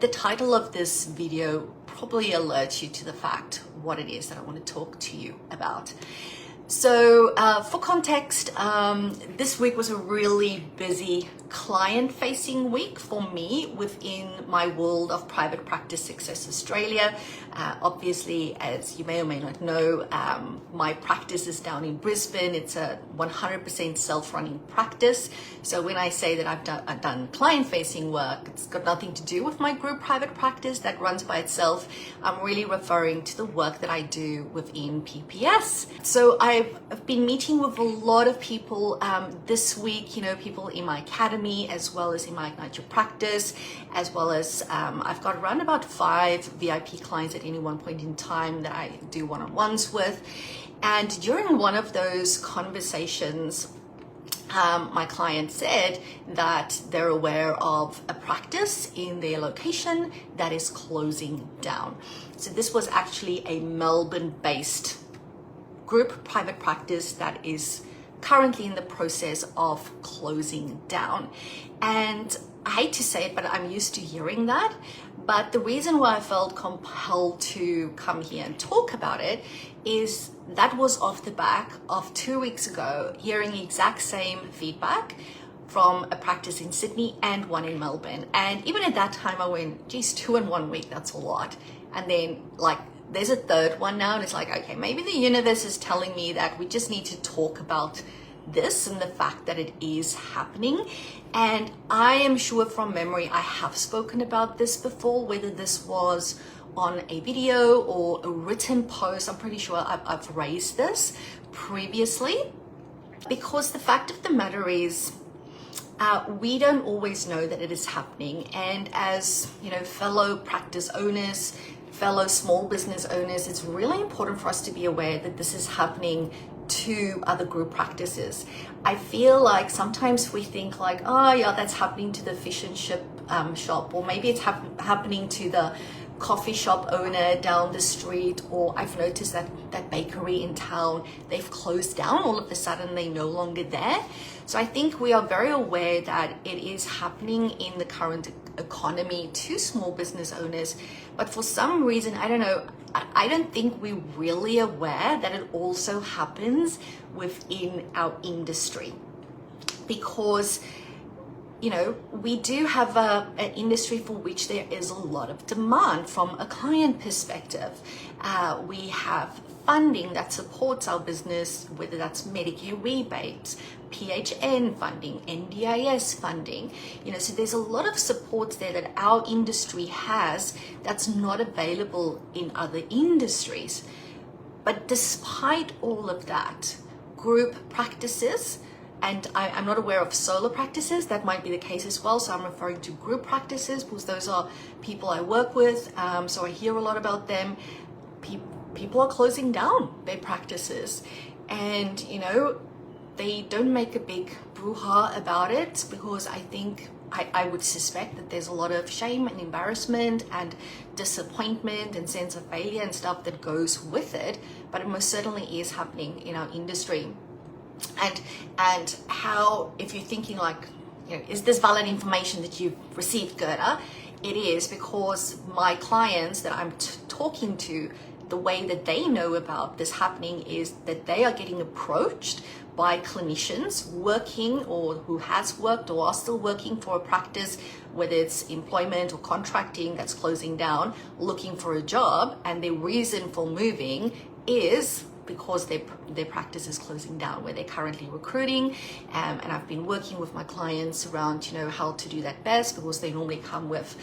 The title of this video probably alerts you to the fact what it is that I want to talk to you about. So for context, this week was a really busy client-facing week for me within my world of Private Practice Success Australia. Obviously, as you may or may not know, my practice is down in Brisbane. It's a 100% self-running practice. So when I say that I've done client-facing work, it's got nothing to do with my group private practice that runs by itself. I'm really referring to the work that I do within PPS. So I've been meeting with a lot of people this week, people in my academy, as well as in my Ignite Your Practice, as well as I've got around about 5 VIP clients at any one point in time that I do one-on-ones with. And during one of those conversations, my client said that they're aware of a practice in their location that is closing down. So this was actually a Melbourne-based group private practice that is currently in the process of closing down. And I hate to say it, but I'm used to hearing that. But the reason why I felt compelled to come here and talk about it is that was off the back of 2 weeks ago, hearing the exact same feedback from a practice in Sydney and one in Melbourne. And even at that time, I went, geez, 2 in 1 week, that's a lot. And then there's a third one now, and it's like, okay, maybe the universe is telling me that we just need to talk about this and the fact that it is happening. And I am sure from memory I have spoken about this before, whether this was on a video or a written post. I'm pretty sure I've raised this previously, because the fact of the matter is we don't always know that it is happening. And as fellow practice owners, fellow small business owners, it's really important for us to be aware that this is happening to other group practices. I feel like sometimes we think like, oh yeah, that's happening to the fish and chip shop, or maybe it's happening to the coffee shop owner down the street, or I've noticed that bakery in town, they've closed down all of a sudden, they're no longer there. So I think we are very aware that it is happening in the current economy to small business owners, but for some reason, I don't know, I don't think we're really aware that it also happens within our industry, because we do have an industry for which there is a lot of demand from a client perspective. We have funding that supports our business, whether that's Medicare rebates, PHN funding, NDIS funding, so there's a lot of supports there that our industry has that's not available in other industries. But despite all of that, group practices, and I'm not aware of solo practices, that might be the case as well, so I'm referring to group practices because those are people I work with, so I hear a lot about them. People are closing down their practices, and they don't make a big brouhaha about it, because I think I would suspect that there's a lot of shame and embarrassment and disappointment and sense of failure and stuff that goes with it, but it most certainly is happening in our industry. And how, if you're thinking like, is this valid information that you've received, Gerda? It is, because my clients that I'm talking to, the way that they know about this happening is that they are getting approached by clinicians working, or who has worked or are still working for a practice, whether it's employment or contracting that's closing down, looking for a job, and their reason for moving is because their practice is closing down where they're currently recruiting. And I've been working with my clients around, how to do that best, because they normally come with,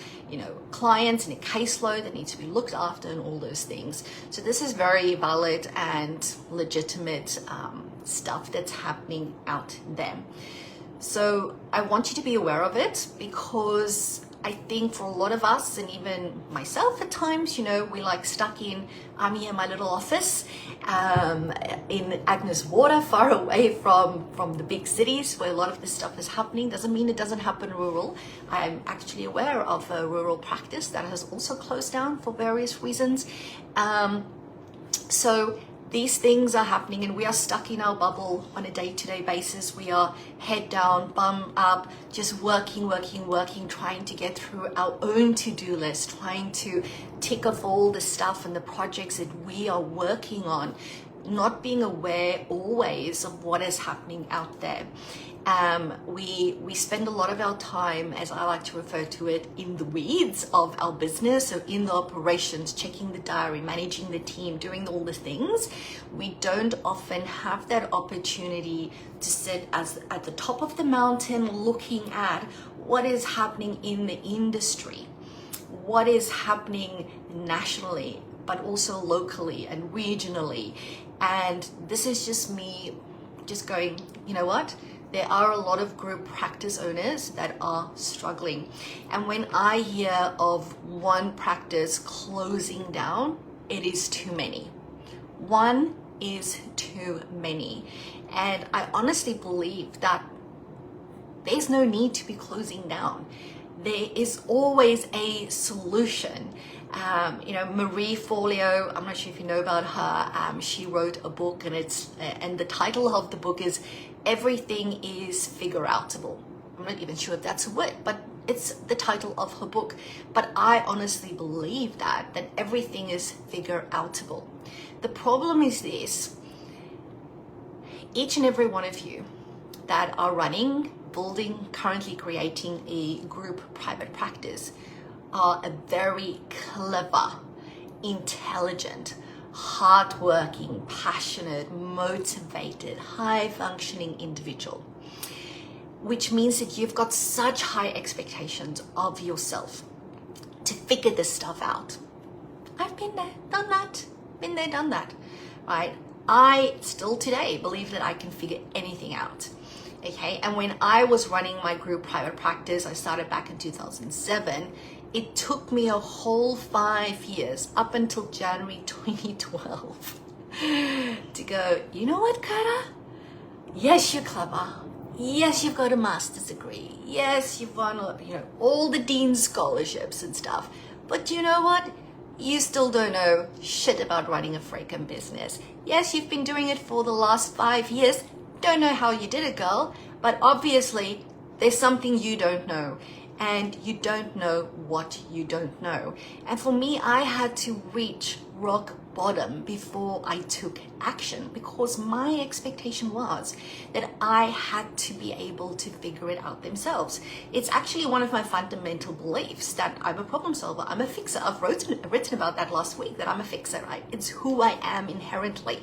clients and a caseload that needs to be looked after and all those things. So this is very valid and legitimate stuff that's happening out there. So I want you to be aware of it, because I think for a lot of us, and even myself at times, we stuck in, I'm here in my little office in Agnes Water, far away from the big cities where a lot of this stuff is happening. Doesn't mean it doesn't happen rural. I'm actually aware of a rural practice that has also closed down for various reasons. So these things are happening and we are stuck in our bubble on a day-to-day basis. We are head down, bum up, just working, trying to get through our own to-do list, trying to tick off all the stuff and the projects that we are working on, not being aware always of what is happening out there. We spend a lot of our time, as I like to refer to it, in the weeds of our business, so in the operations, checking the diary, managing the team, doing all the things. We don't often have that opportunity to sit at the top of the mountain looking at what is happening in the industry, what is happening nationally, but also locally and regionally. And this is just me just going, you know what? There are a lot of group practice owners that are struggling. And when I hear of one practice closing down, it is too many. One is too many. And I honestly believe that there's no need to be closing down. There is always a solution. Marie Forleo, I'm not sure if you know about her, she wrote a book and the title of the book is Everything is Figure Outable. I'm not even sure if that's a word, but it's the title of her book. But I honestly believe that everything is figure outable. The problem is this: each and every one of you that are running, building, currently creating a group private practice are a very clever, intelligent, hardworking, passionate, motivated, high-functioning individual, which means that you've got such high expectations of yourself to figure this stuff out. I've been there, done that, right? I still today believe that I can figure anything out. Okay, and when I was running my group private practice, I started back in 2007. It took me a whole 5 years, up until January 2012, to go, you know what, Gerda? Yes, you're clever. Yes, you've got a master's degree. Yes, you've won, all the dean's scholarships and stuff. But you know what? You still don't know shit about running a freaking business. Yes, you've been doing it for the last 5 years. Don't know how you did it, girl. But obviously, there's something you don't know. And you don't know what you don't know. And for me, I had to reach rock bottom before I took action, because my expectation was that I had to be able to figure it out themselves. It's actually one of my fundamental beliefs that I'm a problem solver, I'm a fixer. I've written about that last week, that I'm a fixer, right? It's who I am inherently.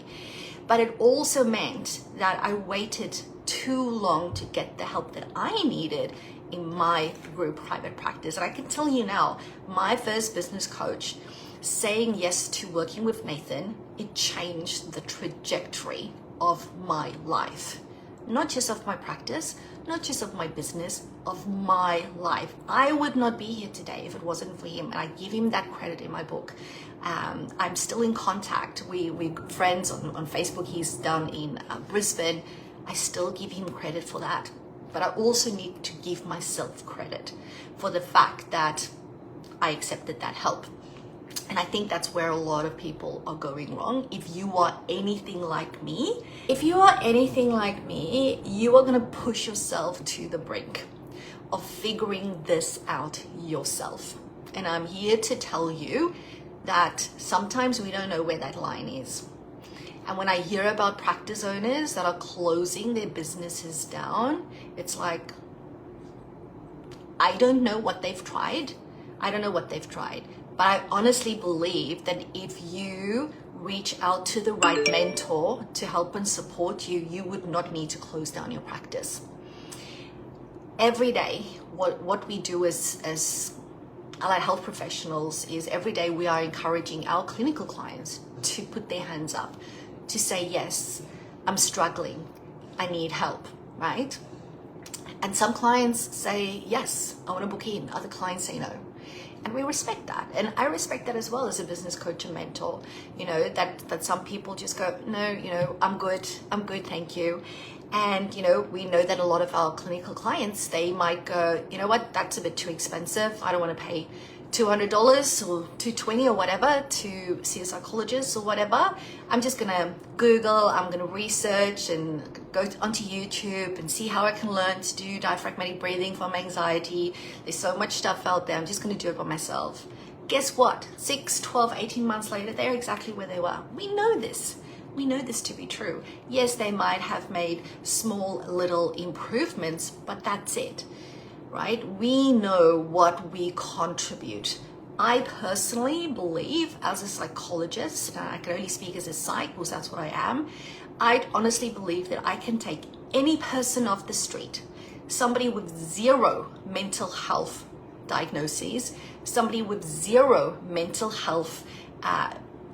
But it also meant that I waited too long to get the help that I needed in my group private practice. And I can tell you now, my first business coach saying yes to working with Nathan, it changed the trajectory of my life. Not just of my practice, not just of my business, of my life. I would not be here today if it wasn't for him, and I give him that credit in my book. I'm still in contact. We're friends on Facebook. He's down in Brisbane. I still give him credit for that. But I also need to give myself credit for the fact that I accepted that help. And I think that's where a lot of people are going wrong. If you are anything like me, you are going to push yourself to the brink of figuring this out yourself. And I'm here to tell you that sometimes we don't know where that line is. And when I hear about practice owners that are closing their businesses down, it's like, I don't know what they've tried. But I honestly believe that if you reach out to the right mentor to help and support you, you would not need to close down your practice. Every day, what we do as allied health professionals is every day we are encouraging our clinical clients to put their hands up, to say, yes, I'm struggling, I need help, right? And some clients say, yes, I want to book in. Other clients say no. And we respect that. And I respect that as well as a business coach and mentor, that some people just go, no, I'm good, thank you. And, we know that a lot of our clinical clients, they might go, you know what, that's a bit too expensive. I don't want to pay $200 or $220 or whatever to see a psychologist or whatever. I'm just gonna Google, I'm gonna research and go onto YouTube and see how I can learn to do diaphragmatic breathing for my anxiety. There's so much stuff out there. I'm just gonna do it by myself. Guess what? 6, 12, 18 months later, they're exactly where they were. We know this. We know this to be true. Yes, they might have made small little improvements, but that's it. Right? We know what we contribute. I personally believe, as a psychologist, and I can only speak as a psych because that's what I am, I honestly believe that I can take any person off the street, somebody with 0 mental health diagnoses, somebody with 0 mental health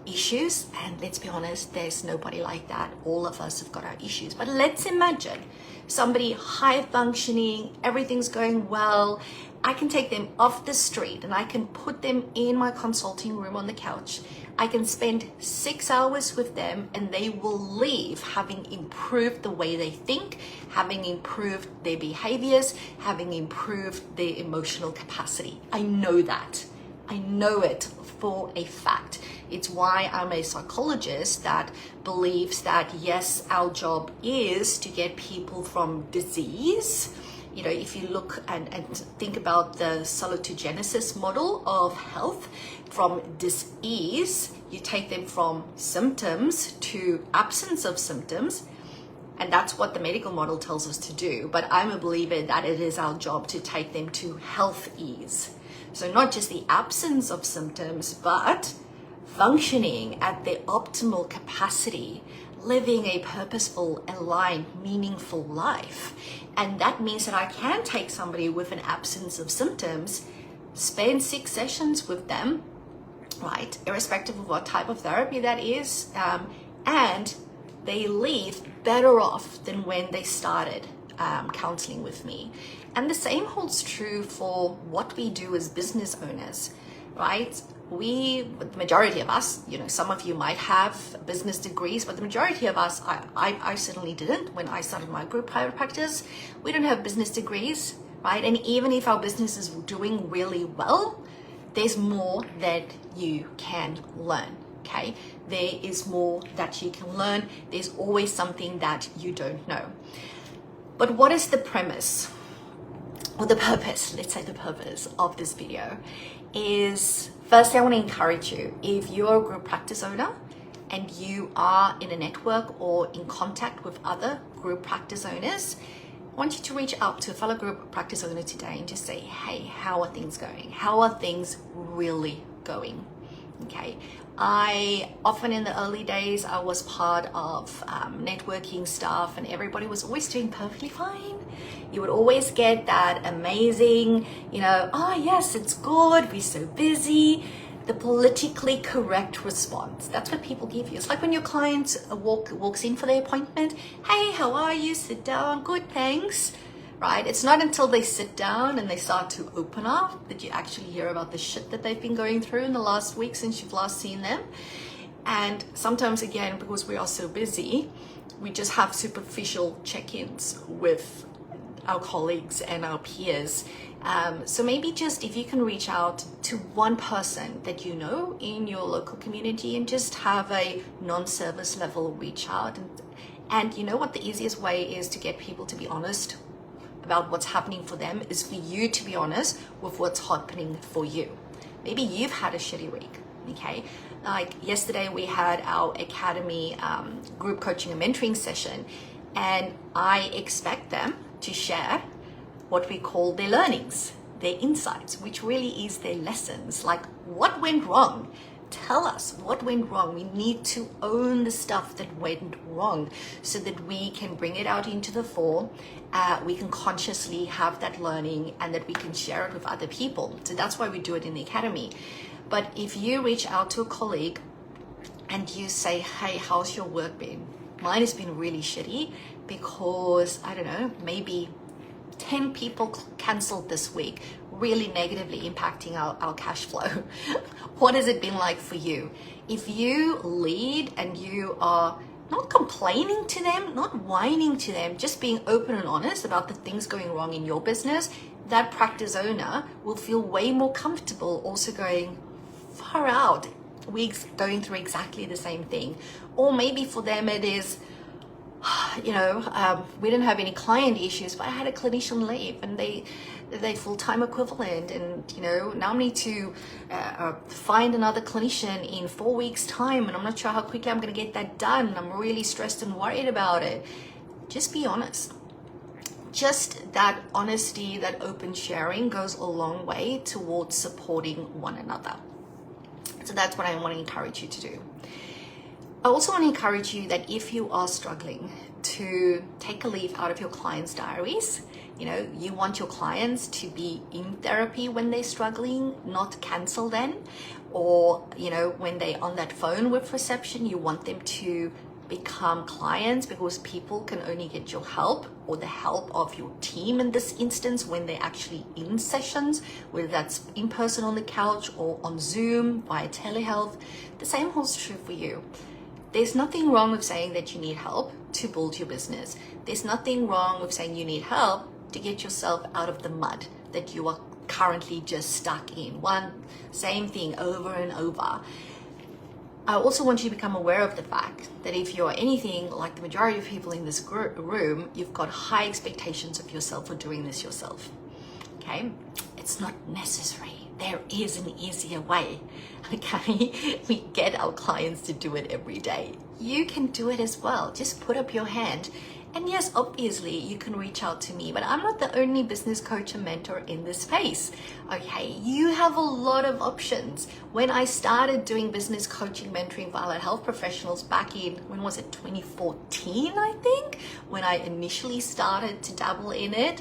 issues, and let's be honest, there's nobody like that. All of us have got our issues. But let's imagine somebody high functioning, everything's going well. I can take them off the street and I can put them in my consulting room on the couch. I can spend 6 hours with them and they will leave having improved the way they think, having improved their behaviors, having improved their emotional capacity. I know that. I know it for a fact. It's why I'm a psychologist that believes that yes, our job is to get people from disease. You know, if you look and think about the salutogenesis model of health, from disease, you take them from symptoms to absence of symptoms. And that's what the medical model tells us to do. But I'm a believer that it is our job to take them to health ease. So not just the absence of symptoms, but functioning at their optimal capacity, living a purposeful, aligned, meaningful life. And that means that I can take somebody with an absence of symptoms, spend 6 sessions with them, right, irrespective of what type of therapy that is, and they leave better off than when they started counseling with me. And the same holds true for what we do as business owners, right? The majority of us, you know, some of you might have business degrees, but the majority of us, I certainly didn't when I started my group private practice. We don't have business degrees, right? And even if our business is doing really well, there's more that you can learn, okay? There is more that you can learn. There's always something that you don't know. But what is the premise? Or the purpose, let's say the purpose of this video is, firstly, I want to encourage you, if you're a group practice owner and you are in a network or in contact with other group practice owners, I want you to reach out to a fellow group practice owner today and just say, hey, how are things going? How are things really going? Okay. I often in the early days, I was part of networking stuff and everybody was always doing perfectly fine. You would always get that amazing, you know, oh yes, it's good, we're so busy. The politically correct response. That's what people give you. It's like when your client walks in for their appointment. Hey, how are you? Sit down. Good, thanks. Right? It's not until they sit down and they start to open up that you actually hear about the shit that they've been going through in the last week since you've last seen them. And sometimes, again, because we are so busy, we just have superficial check-ins with our colleagues and our peers. So maybe just if you can reach out to one person that you know in your local community and just have a non-service level reach out. And you know what the easiest way is to get people to be honest about what's happening for them is for you to be honest with what's happening for you. Maybe you've had a shitty week, okay? Like yesterday we had our academy group coaching and mentoring session, and I expect them to share what we call their learnings, their insights, which really is their lessons. Like, what went wrong? Tell us what went wrong. We need to own the stuff that went wrong so that we can bring it out into the fore. We can consciously have that learning and that we can share it with other people. So that's why we do it in the academy. But if you reach out to a colleague and you say, hey, how's your work been? Mine has been really shitty because, I don't know, maybe 10 people canceled this week, really negatively impacting our cash flow. What has it been like for you? If you lead and you are not complaining to them, not whining to them, just being open and honest about the things going wrong in your business, that practice owner will feel way more comfortable also going, far out, we're going through exactly the same thing. Or maybe for them it is, we didn't have any client issues, but I had a clinician leave and they full-time equivalent, and now I need to find another clinician in 4 weeks time, and I'm not sure how quickly I'm going to get that done. I'm really stressed and worried about it. Just be honest. Just that honesty, that open sharing goes a long way towards supporting one another. So that's what I want to encourage you to do. I also want to encourage you that if you are struggling to take a leaf out of your clients' diaries, you want your clients to be in therapy when they're struggling, not cancel them. Or, when they're on that phone with reception, you want them to become clients, because people can only get your help or the help of your team in this instance when they're actually in sessions, whether that's in person on the couch or on Zoom via telehealth. The same holds true for you. There's nothing wrong with saying that you need help to build your business. There's nothing wrong with saying you need help to get yourself out of the mud that you are currently just stuck in. Same thing over and over. I also want you to become aware of the fact that if you're anything like the majority of people in this room, you've got high expectations of yourself for doing this yourself. Okay? It's not necessary. There is an easier way. Okay? We get our clients to do it every day. You can do it as well. Just put up your hand. And yes, obviously you can reach out to me, but I'm not the only business coach and mentor in this space. Okay, you have a lot of options. When I started doing business coaching, mentoring for allied health professionals back in, 2014, I think, when I initially started to dabble in it,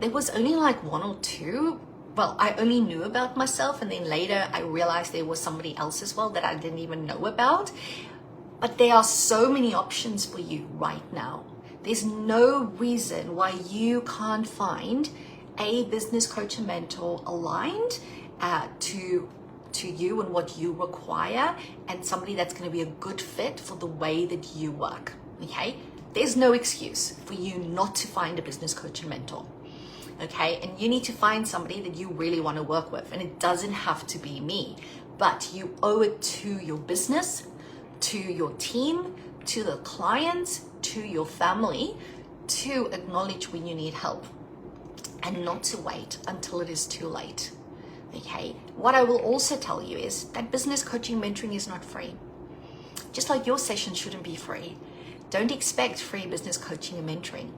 there was only like one or two. Well, I only knew about myself, and then later I realized there was somebody else as well that I didn't even know about. But there are so many options for you right now. There's no reason why you can't find a business coach and mentor aligned to you and what you require, and somebody that's going to be a good fit for the way that you work. Okay? There's no excuse for you not to find a business coach and mentor. Okay? And you need to find somebody that you really want to work with. And it doesn't have to be me, but you owe it to your business, to your team, to the clients, to your family, to acknowledge when you need help and not to wait until it is too late. Okay? What I will also tell you is that business coaching mentoring is not free. Just like your session shouldn't be free. Don't expect free business coaching and mentoring.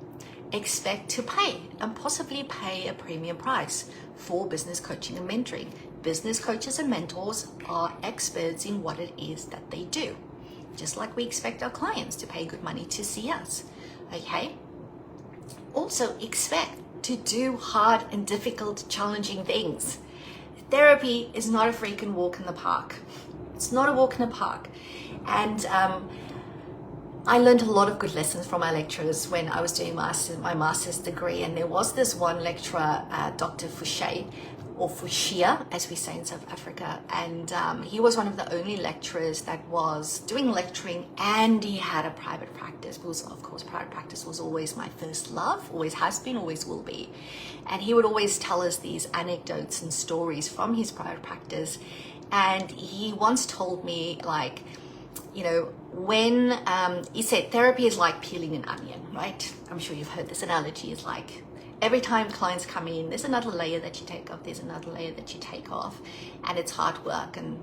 Expect to pay, and possibly pay a premium price for business coaching and mentoring. Business coaches and mentors are experts in what it is that they do. Just like we expect our clients to pay good money to see us. Okay? Also expect to do hard and difficult, challenging things. Therapy is not a freaking walk in the park. It's not a walk in the park. And I learned a lot of good lessons from my lecturers when I was doing my master's degree. And there was this one lecturer, Dr. Fouché, or Fushia, as we say in South Africa. And he was one of the only lecturers that was doing lecturing, and he had a private practice, because of course private practice was always my first love, always has been, always will be. And he would always tell us these anecdotes and stories from his private practice. And he once told me, like, when he said therapy is like peeling an onion, right? I'm sure you've heard this analogy. Is like, every time clients come in, there's another layer that you take off, there's another layer that you take off, and it's hard work, and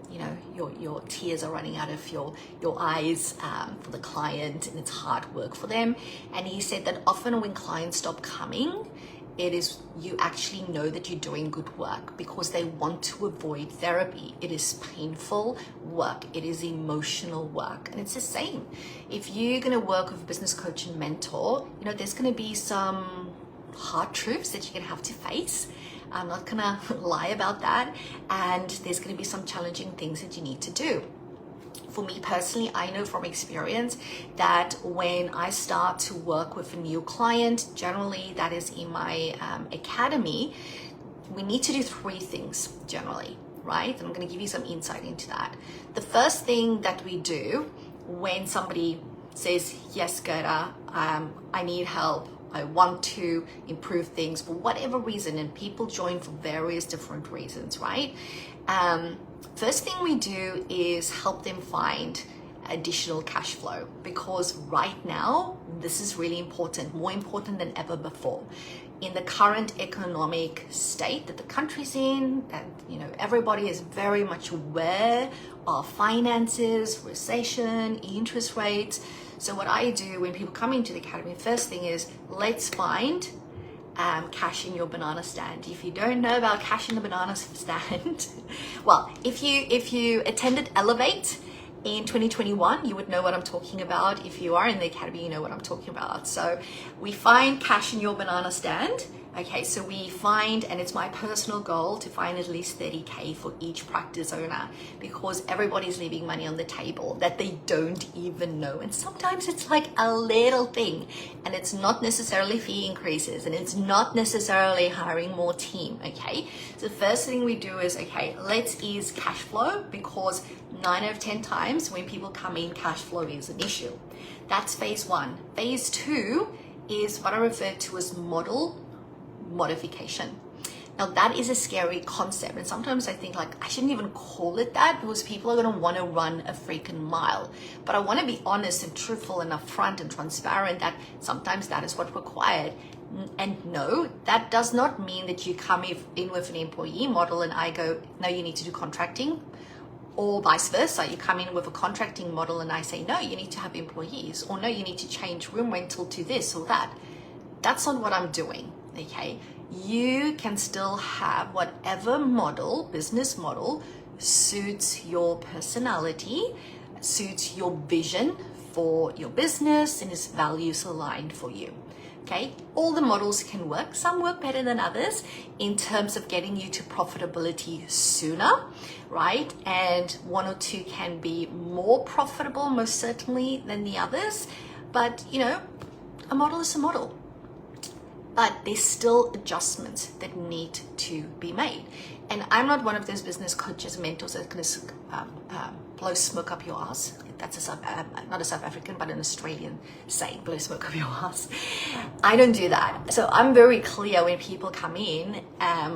your tears are running out of your eyes for the client, and it's hard work for them. And he said that often when clients stop coming, it is, you actually know that you're doing good work, because they want to avoid therapy. It is painful work. It is emotional work. And it's the same. If you're going to work with a business coach and mentor, there's going to be some hard truths that you're going to have to face. I'm not going to lie about that. And there's going to be some challenging things that you need to do. For me personally, I know from experience that when I start to work with a new client, generally that is in my academy, we need to do 3 things generally, right? And I'm going to give you some insight into that. The first thing that we do when somebody says, yes, Gerda, I need help, I want to improve things for whatever reason, and people join for various different reasons, right? First thing we do is help them find additional cash flow, because right now this is really important, more important than ever before. In the current economic state that the country's in, and everybody is very much aware of finances, recession, interest rates. So what I do when people come into the academy, first thing is let's find cash in your banana stand. If you don't know about cash in the banana stand, well, if you attended Elevate in 2021, you would know what I'm talking about. If you are in the academy, you know what I'm talking about. So we find cash in your banana stand. Okay, so we find, and it's my personal goal to find at least 30K for each practice owner, because everybody's leaving money on the table that they don't even know. And sometimes it's like a little thing, and it's not necessarily fee increases, and it's not necessarily hiring more team. Okay, so the first thing we do is, okay, let's ease cash flow, because 9 out of 10 times when people come in, cash flow is an issue. That's phase one. Phase two is what I refer to as model modification. Now that is a scary concept, and sometimes I think like I shouldn't even call it that, because people are going to want to run a freaking mile. But I want to be honest and truthful and upfront and transparent that sometimes that is what's required. And no, that does not mean that you come in with an employee model and I go, no, you need to do contracting, or vice versa. You come in with a contracting model and I say, no, you need to have employees, or no, you need to change room rental to this or that. That's not what I'm doing. Okay, you can still have whatever model, business model, suits your personality, suits your vision for your business, and is values aligned for you. Okay, all the models can work. Some work better than others in terms of getting you to profitability sooner, right? And one or two can be more profitable, most certainly, than the others. But a model is a model. But there's still adjustments that need to be made. And I'm not one of those business coaches, mentors that's going to blow smoke up your ass. That's not a South African, but an Australian saying, blow smoke up your ass. I don't do that. So I'm very clear when people come in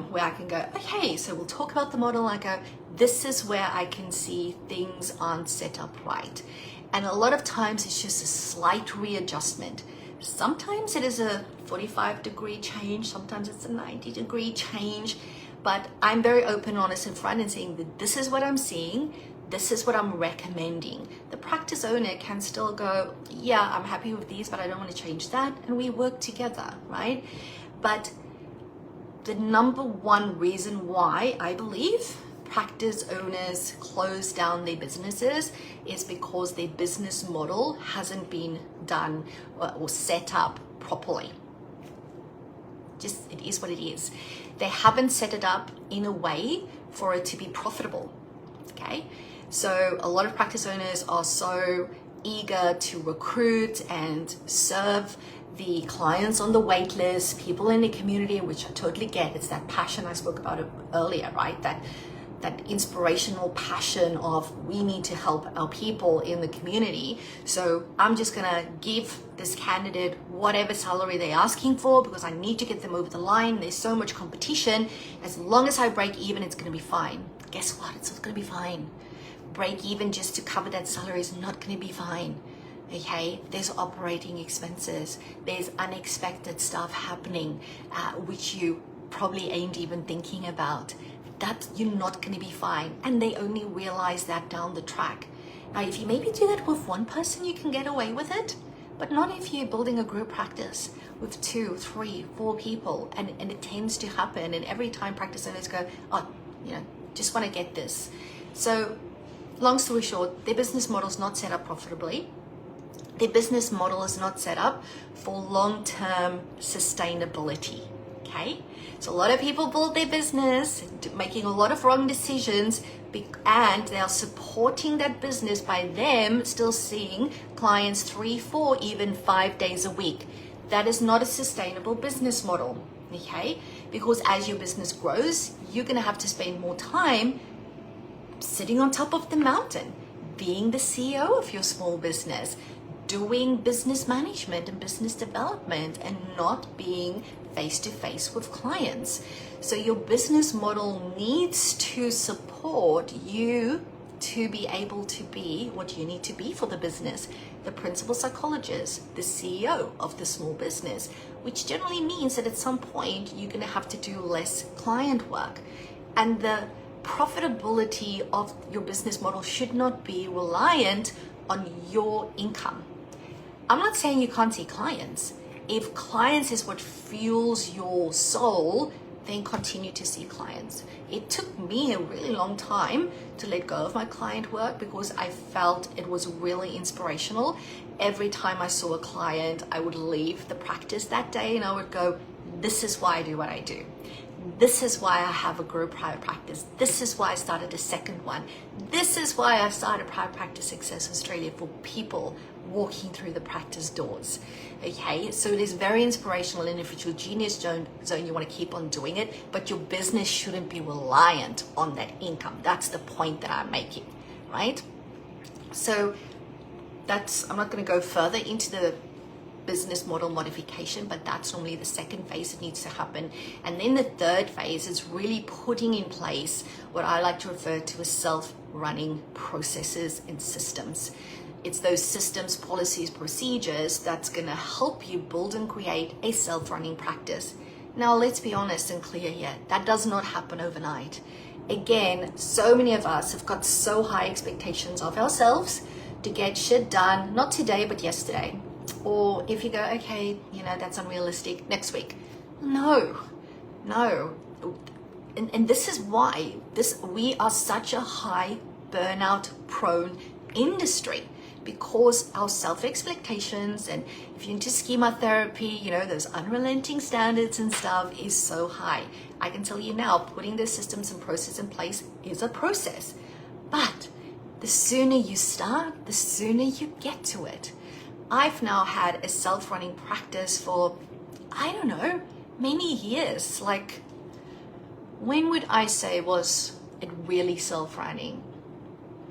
where I can go, okay, so we'll talk about the model. I go, this is where I can see things aren't set up right. And a lot of times it's just a slight readjustment. Sometimes it is a 45-degree change, sometimes it's a 90-degree change, but I'm very open, honest, and front and saying that this is what I'm seeing, this is what I'm recommending. The practice owner can still go, yeah, I'm happy with these, but I don't want to change that, and we work together, right? But the number one reason why I believe practice owners close down their businesses is because their business model hasn't been done or set up properly. Just, it is what it is. They haven't set it up in a way for it to be profitable. Okay, so a lot of practice owners are so eager to recruit and serve the clients on the wait list, people in the community, which I totally get. It's that passion I spoke about earlier, right? That inspirational passion of we need to help our people in the community. So I'm just gonna give this candidate whatever salary they're asking for because I need to get them over the line. There's so much competition. As long as I break even, it's gonna be fine. Guess what? It's not gonna be fine. Break even just to cover that salary is not gonna be fine. Okay, there's operating expenses, there's unexpected stuff happening, which you probably ain't even thinking about. That you're not going to be fine, and they only realize that down the track. Now, if you maybe do that with one person, you can get away with it, but not if you're building a group practice with 2, 3, 4 people, and it tends to happen. And every time practice owners go, oh, just want to get this. So, long story short, their business model is not set up profitably. Their business model is not set up for long-term sustainability. Okay, so a lot of people build their business making a lot of wrong decisions, and they are supporting that business by them still seeing clients 3, 4, even 5 days a week. That is not a sustainable business model. Okay, because as your business grows, you're going to have to spend more time sitting on top of the mountain, being the CEO of your small business, doing business management and business development and not being face to face with clients. So your business model needs to support you to be able to be what you need to be for the business, the principal psychologist, the CEO of the small business, which generally means that at some point you're going to have to do less client work. And the profitability of your business model should not be reliant on your income. I'm not saying you can't see clients. If clients is what fuels your soul, then continue to see clients. It took me a really long time to let go of my client work because I felt it was really inspirational. Every time I saw a client, I would leave the practice that day and I would go, this is why I do what I do. This is why I have a group private practice. This is why I started a second one. This is why I started Private Practice Success Australia, for people walking through the practice doors. Okay, so it is very inspirational, and if it's your genius zone, you want to keep on doing it, but your business shouldn't be reliant on that income. That's the point that I'm making, right? So I'm not going to go further into the business model modification, but that's normally the second phase that needs to happen. And then the third phase is really putting in place what I like to refer to as self-running processes and systems. It's those systems, policies, procedures that's going to help you build and create a self-running practice. Now, let's be honest and clear here. That does not happen overnight. Again, so many of us have got so high expectations of ourselves to get shit done, not today, but yesterday. Or if you go, okay, that's unrealistic, next week. No. And this is why we are such a high burnout prone industry, because our self-expectations, and if you're into schema therapy, those unrelenting standards and stuff is so high. I can tell you now, putting the systems and process in place is a process. But the sooner you start, the sooner you get to it. I've now had a self-running practice for, I don't know, many years. Like, when would I say was it really self-running?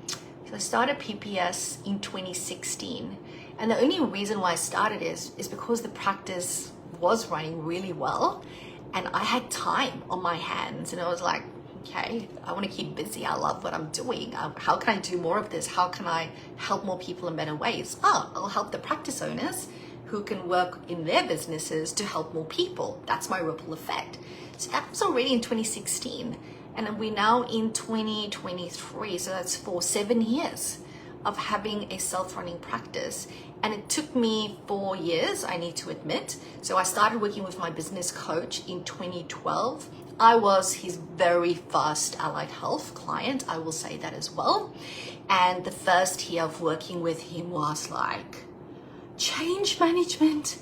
So I started PPS in 2016. And the only reason why I started is because the practice was running really well and I had time on my hands. And I was like, okay, I want to keep busy. I love what I'm doing. How can I do more of this? How can I help more people in better ways? I'll help the practice owners who can work in their businesses to help more people. That's my ripple effect. So that was already in 2016. And we're now in 2023. So that's for 7 years of having a self-running practice. And it took me 4 years, I need to admit. So I started working with my business coach in 2012. I was his very first allied health client, I will say that as well. And the first year of working with him was like change management.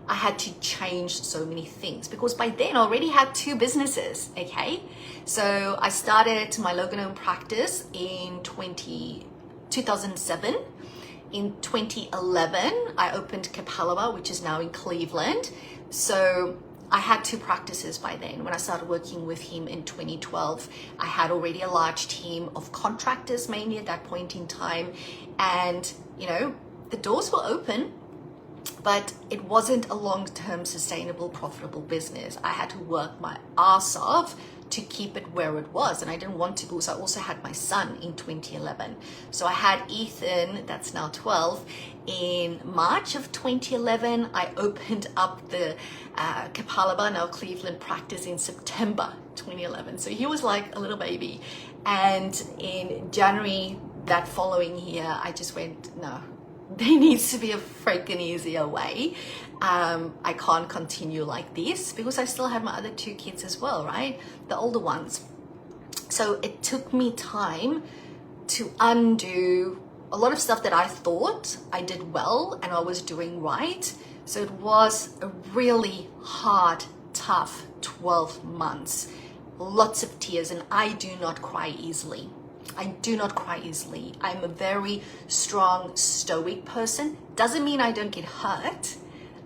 I had to change so many things because by then I already had 2 businesses, okay? So I started my Logan practice in 2007. In 2011, I opened Kapalua, which is now in Cleveland. So I had 2 practices by then. When I started working with him in 2012, I had already a large team of contractors, mainly at that point in time. And, the doors were open, but it wasn't a long-term, sustainable, profitable business. I had to work my ass off to keep it where it was, and I didn't want to, because I also had my son in 2011. So I had Ethan, that's now 12. In March of 2011, I opened up the Kapalua, now Cleveland practice in September 2011. So he was like a little baby. And in January that following year, I just went, no, there needs to be a freaking easier way. I can't continue like this because I still have my other 2 kids as well, right? The older ones. So it took me time to undo a lot of stuff that I thought I did well and I was doing right. So it was a really hard, tough 12 months. Lots of tears, and I do not cry easily. I do not cry easily. I'm a very strong, stoic person. Doesn't mean I don't get hurt,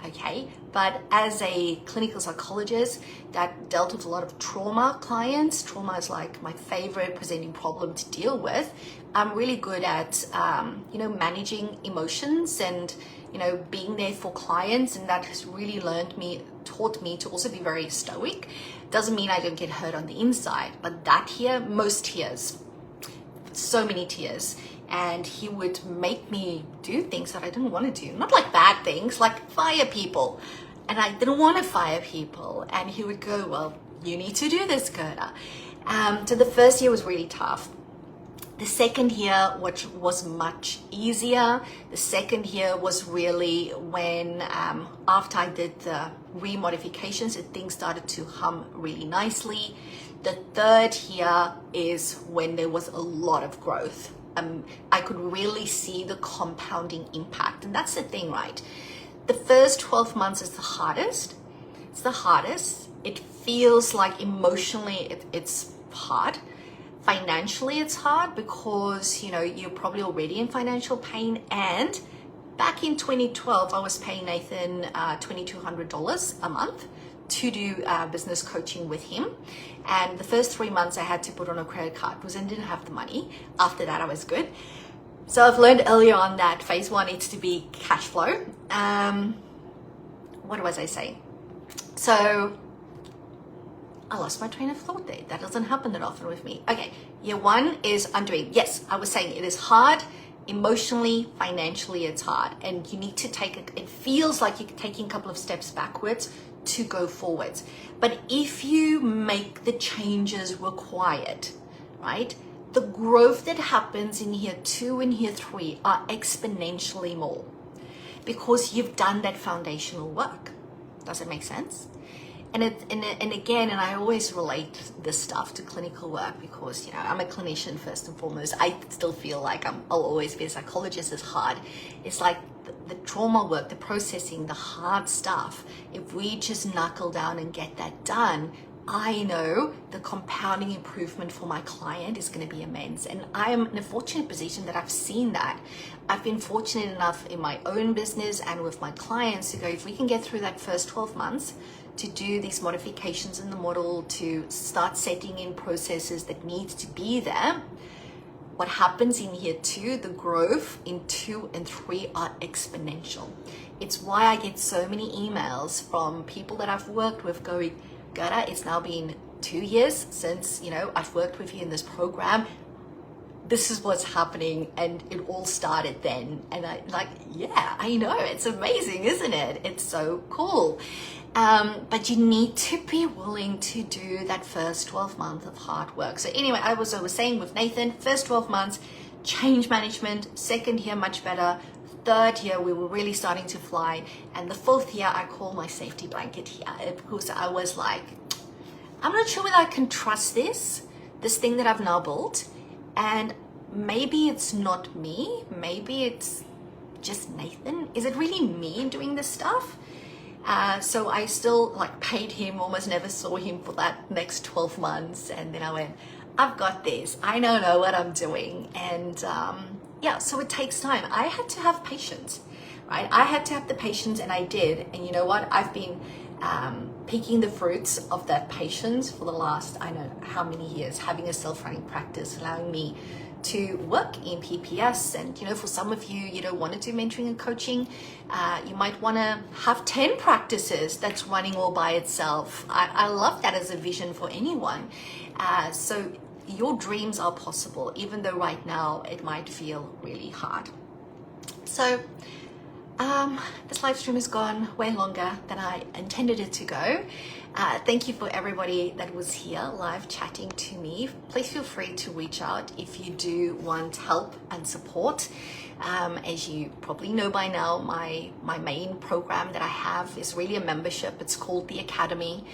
okay? But as a clinical psychologist that dealt with a lot of trauma clients, trauma is like my favorite presenting problem to deal with. I'm really good at, managing emotions and, being there for clients. And that has really taught me to also be very stoic. Doesn't mean I don't get hurt on the inside, but most tears, so many tears. And he would make me do things that I didn't want to do. Not like bad things, like fire people. And I didn't want to fire people. And he would go, well, you need to do this, Gerda. So the first year was really tough. The second year, which was much easier. The second year was really when, after I did the remodifications, things started to hum really nicely. The third year is when there was a lot of growth. I could really see the compounding impact. And that's the thing, right? The first 12 months is the hardest. It's the hardest. It feels like emotionally it's hard. Financially, it's hard because, you're probably already in financial pain. And back in 2012, I was paying Nathan $2,200 a month to do business coaching with him. And the first 3 months I had to put on a credit card because I didn't have the money. After that, I was good. So I've learned earlier on that phase one needs to be cash flow. What was I saying? So I lost my train of thought there. That doesn't happen that often with me. Okay, year one is undoing. Yes, I was saying it is hard. Emotionally, financially, it's hard. And you need to it feels like you're taking a couple of steps backwards to go forwards. But if you make the changes required, right, the growth that happens in year 2 and year 3 are exponentially more because you've done that foundational work. Does it make sense? And I always relate this stuff to clinical work because, I'm a clinician first and foremost. I still feel like I'll always be a psychologist. Is hard. It's like the trauma work, the processing, the hard stuff. If we just knuckle down and get that done, I know the compounding improvement for my client is going to be immense. And I am in a fortunate position that I've seen that. I've been fortunate enough in my own business and with my clients to go, if we can get through that first 12 months, to do these modifications in the model, to start setting in processes that need to be there, what happens in year 2, the growth in 2 and 3 are exponential. It's why I get so many emails from people that I've worked with going, Gerda, it's now been 2 years since, I've worked with you in this program. This is what's happening, and it all started then. And I know, it's amazing, isn't it? It's so cool. But you need to be willing to do that first 12 months of hard work. So anyway, I was saying with Nathan, first 12 months, change management. Second year, much better. Third year, we were really starting to fly. And the fourth year, I call my safety blanket here because I was like, I'm not sure whether I can trust this thing that I've now built. And maybe it's not me. Maybe it's just Nathan. Is it really me doing this stuff? So I still paid him, almost never saw him for that next 12 months. And then I went, I've got this. I don't know what I'm doing. And so it takes time. I had to have patience, right? I had to have the patience, and I did. And you know what? I've been picking the fruits of that patience for the last, I don't know how many years, having a self-running practice, allowing me to work in PPS. And for some of you, you don't want to do mentoring and coaching. You might want to have 10 practices that's running all by itself. I love that as a vision for anyone. So your dreams are possible, even though right now it might feel really hard. So this live stream has gone way longer than I intended it to go. Thank you for everybody that was here live chatting to me. Please feel free to reach out if you do want help and support. As you probably know by now, my main program that I have is really a membership. It's called The Academy.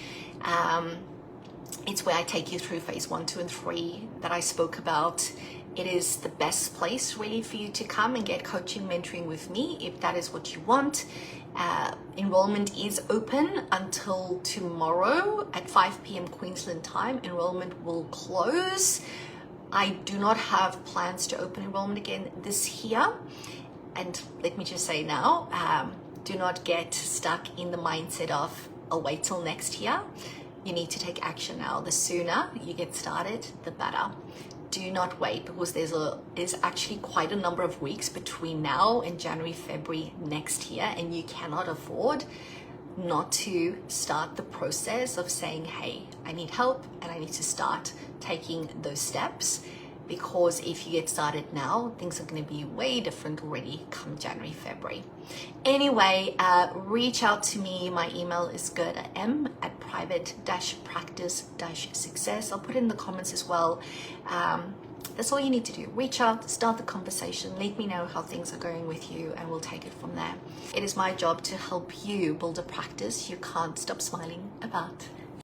It's where I take you through phase 1, 2, and 3 that I spoke about. It is the best place really for you to come and get coaching, mentoring with me if that is what you want. Enrollment is open until tomorrow at 5 p.m. Queensland time. Enrollment will close. I do not have plans to open enrollment again this year. And let me just say now, Do not get stuck in the mindset of, I'll wait till next year. You need to take action now. The sooner you get started, the better. Do not wait, because there's actually quite a number of weeks between now and January, February next year, and you cannot afford not to start the process of saying, hey, I need help and I need to start taking those steps. Because if you get started now, things are going to be way different already come January, February. Anyway, reach out to me. My email is gerda@private-practice-success. I'll put it in the comments as well. That's all you need to do. Reach out, start the conversation, let me know how things are going with you, and we'll take it from there. It is my job to help you build a practice you can't stop smiling about.